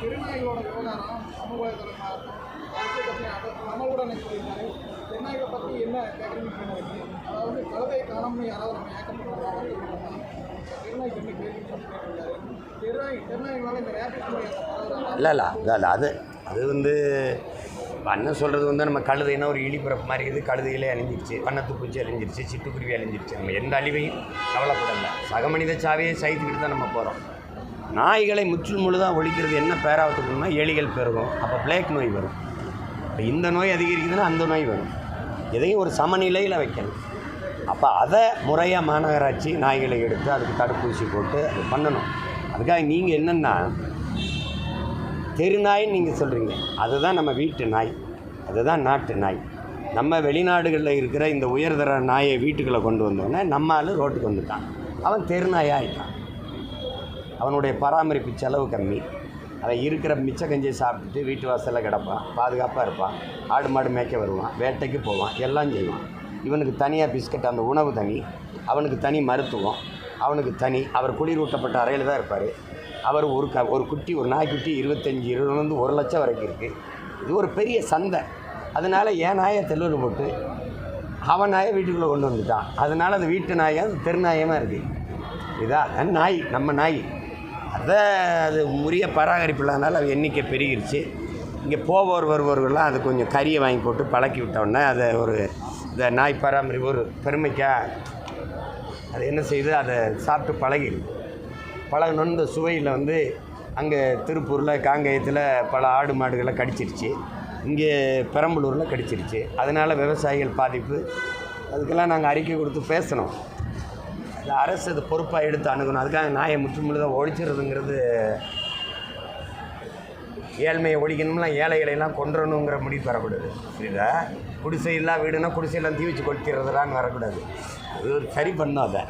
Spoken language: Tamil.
திருநாய்களோட விவகாரம் சமூக வலைதளமாகட்டும் அரசியல் கட்சியாகட்டும் நம்மளோட சொல்லியிருந்தாரு. தென்னாய்களை பற்றி என்ன கேட்குறீங்க? அதாவது கழுதையை காணாமல் யாராவது நம்ம ஏக்கப்பட்டோம் திருநாய்க்கு என்ன கேள்வின்னு சொல்லி கேட்டிருக்காரு. திருநாய்களால் இந்த ரேபிட் நோய் இல்லை அது அண்ணன் சொல்கிறது நம்ம கழுதைன்னா ஒரு இழிபிறப்பு மாதிரி இருக்குது. கழுதையிலே அழிஞ்சிருச்சு, வண்ணத்துப்பூச்சி அழிஞ்சிருச்சு, சிட்டுக்குருவி அழிஞ்சிருச்சு. நம்ம எந்த அழிவையும் கவலைப்படலை. சக மனித சாவையை சைத்துக்கிட்டு தான் நம்ம போகிறோம். நாய்களை முழுதாக ஒழிக்கிறது என்ன பேராபத்துக்குன்னா எலிகள் பெருகும், அப்போ பிளேக் நோய் வரும். இப்போ இந்த நோய் அதிகரிக்குதுன்னா அந்த நோய் வரும். எதையும் ஒரு சமநிலையில் வைக்கணும். அப்போ அதை முறையாக மாநகராட்சி நாய்களை எடுத்து அதுக்கு தடுப்பூசி போட்டு அது பண்ணணும். அதுக்காக நீங்கள் என்னென்னா தெருநாயின்னு நீங்கள் சொல்கிறீங்க, அதுதான் நம்ம வீட்டு நாய், அதுதான் நாட்டு நாய். நம்ம வெளிநாடுகளில் இருக்கிற இந்த உயர்தர நாயை வீட்டுக்குள்ளே கொண்டு வந்தோடனே நம்ம ஆள் ரோட்டுக்கு வந்துட்டான், அவன் தெருநாயாக ஆகிட்டான். அவனுடைய பராமரிப்பு செலவு கம்மி. அவன் இருக்கிற மிச்ச கஞ்சியை சாப்பிட்டுட்டு வீட்டு வாசலில் கிடப்பான், பாதுகாப்பாக இருப்பான், ஆடு மாடு மேய்க்க வருவான், வேட்டைக்கு போவான், எல்லாம் செய்வான். இவனுக்கு தனியாக பிஸ்கட், அந்த உணவு தனி, அவனுக்கு தனி மருத்துவம், அவனுக்கு தனி. அவர் குளிரூட்டப்பட்ட அறையில் தான் இருப்பார். அவர் ஒரு குட்டி, ஒரு நாய்க்குட்டி 25,000 1 லட்சம் வரைக்கும் இருக்குது. இது ஒரு பெரிய சந்தை. அதனால் என் நாயை தெருவில் போட்டு அவன் நாயை வீட்டுக்குள்ளே கொண்டு வந்துட்டான். அதனால் அது வீட்டு நாயாக அது தெருநாயமாக இருக்குது. இதான் நாய், நம்ம நாய். அது உரிய பராமரிப்பு இல்லாதனால அது எண்ணிக்கை பெருகிருச்சு. இங்கே போவோர் வருவோர்கள்லாம் அது கொஞ்சம் கறியை வாங்கி போட்டு பழக்கி விட்டோன்னே அதை இந்த நாய் பராமரிப்பு ஒரு பெருமைக்காக அது என்ன செய்யுது, அதை சாப்பிட்டு பழகிடுது. பழகணுன்னு இந்த சுவையில் அங்கே திருப்பூரில் காங்கேயத்தில் பல ஆடு மாடுகளை கடிச்சிருச்சு, இங்கே பெரம்பலூரில் கடிச்சிருச்சு. அதனால் விவசாயிகள் பாதிப்பு. அதுக்கெல்லாம் நாங்கள் அறிக்கை கொடுத்து பேசணும். அது அரசு அது பொறுப்பாக எடுத்து அணுகணும். அதுக்காக நாயை முழுதாக ஒழிச்சிடுறதுங்கிறது, ஏழ்மையை ஒழிக்கணும்னா ஏழைகளையெல்லாம் கொன்றணுங்கிற முடிவு வரக்கூடாது. புரியுதா? குடிசை இல்லா வீடுனா குடிசையெல்லாம் தீ வச்சு கொளுத்திடுறதுலான்னு வரக்கூடாது. அது ஒரு சரி பண்ணும். அதை